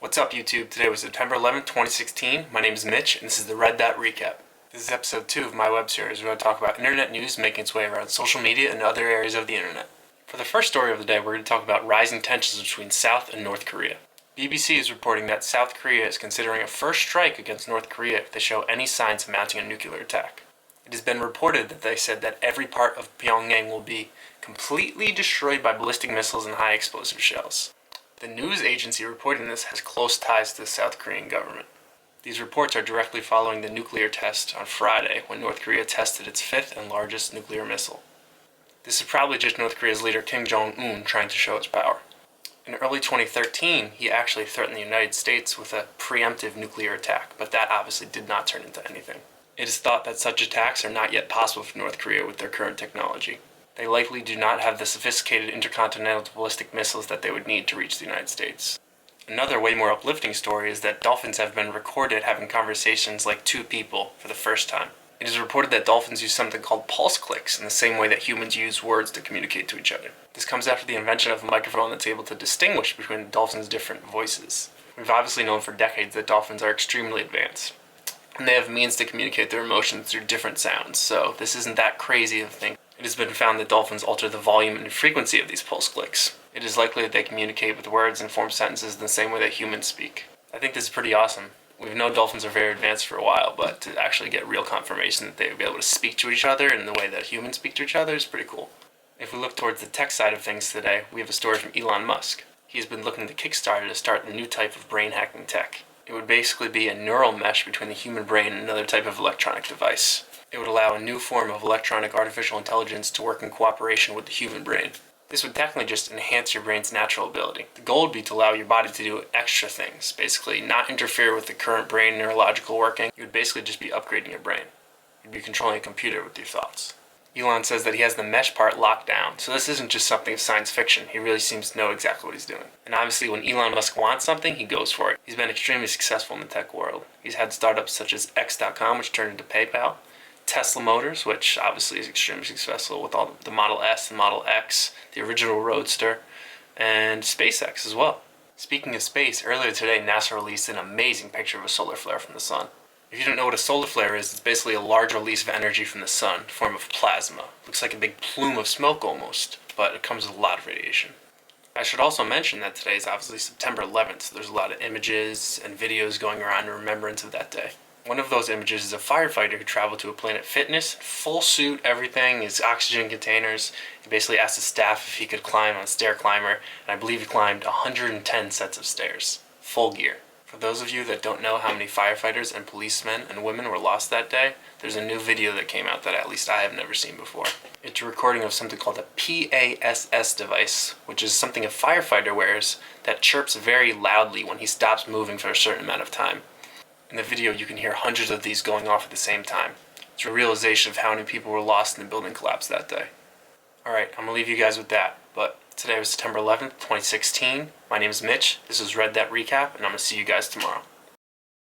What's up, YouTube? Today was September 11th, 2016. My name is Mitch, and this is the Red Dot Recap. This is episode 2 of my web series where I talk about internet news making its way around social media and other areas of the internet. For the first story of the day, we're going to talk about rising tensions between South and North Korea. BBC is reporting that South Korea is considering a first strike against North Korea if they show any signs of mounting a nuclear attack. It has been reported that they said that every part of Pyongyang will be completely destroyed by ballistic missiles and high explosive shells. The news agency reporting this has close ties to the South Korean government. These reports are directly following the nuclear test on Friday when North Korea tested its fifth and largest nuclear missile. This is probably just North Korea's leader Kim Jong-un trying to show its power. In early 2013, he actually threatened the United States with a preemptive nuclear attack, but that obviously did not turn into anything. It is thought that such attacks are not yet possible for North Korea with their current technology. They likely do not have the sophisticated intercontinental ballistic missiles that they would need to reach the United States. Another way more uplifting story is that dolphins have been recorded having conversations like two people for the first time. It is reported that dolphins use something called pulse clicks in the same way that humans use words to communicate to each other. This comes after the invention of a microphone that's able to distinguish between the dolphins' different voices. We've obviously known for decades that dolphins are extremely advanced, and they have means to communicate their emotions through different sounds, so this isn't that crazy of a thing. It has been found that dolphins alter the volume and frequency of these pulse clicks. It is likely that they communicate with words and form sentences in the same way that humans speak. I think this is pretty awesome. We've known dolphins are very advanced for a while, but to actually get real confirmation that they would be able to speak to each other in the way that humans speak to each other is pretty cool. If we look towards the tech side of things today, we have a story from Elon Musk. He has been looking to Kickstarter to start a new type of brain hacking tech. It would basically be a neural mesh between the human brain and another type of electronic device. It would allow a new form of electronic artificial intelligence to work in cooperation with the human brain. This would technically just enhance your brain's natural ability. The goal would be to allow your body to do extra things, basically not interfere with the current brain neurological working. You would basically just be upgrading your brain. You'd be controlling a computer with your thoughts. Elon says that he has the mesh part locked down, so this isn't just something of science fiction. He really seems to know exactly what he's doing. And obviously when Elon Musk wants something, he goes for it. He's been extremely successful in the tech world. He's had startups such as X.com, which turned into PayPal, Tesla Motors, which obviously is extremely successful with all the Model S and Model X, the original Roadster, and SpaceX as well. Speaking of space, earlier today NASA released an amazing picture of a solar flare from the sun. If you don't know what a solar flare is, it's basically a large release of energy from the sun in the form of plasma. Looks like a big plume of smoke almost, but it comes with a lot of radiation. I should also mention that today is obviously September 11th, so there's a lot of images and videos going around in remembrance of that day. One of those images is a firefighter who traveled to a Planet Fitness, full suit, everything, his oxygen containers. He basically asked his staff if he could climb on a stair climber, and I believe he climbed 110 sets of stairs. Full gear. For those of you that don't know how many firefighters and policemen and women were lost that day, there's a new video that came out that at least I have never seen before. It's a recording of something called a PASS device, which is something a firefighter wears that chirps very loudly when he stops moving for a certain amount of time. In the video, you can hear hundreds of these going off at the same time. It's a realization of how many people were lost in the building collapse that day. Alright, I'm going to leave you guys with that, but today was September 11th, 2016. My name is Mitch, this is Red That Recap, and I'm going to see you guys tomorrow.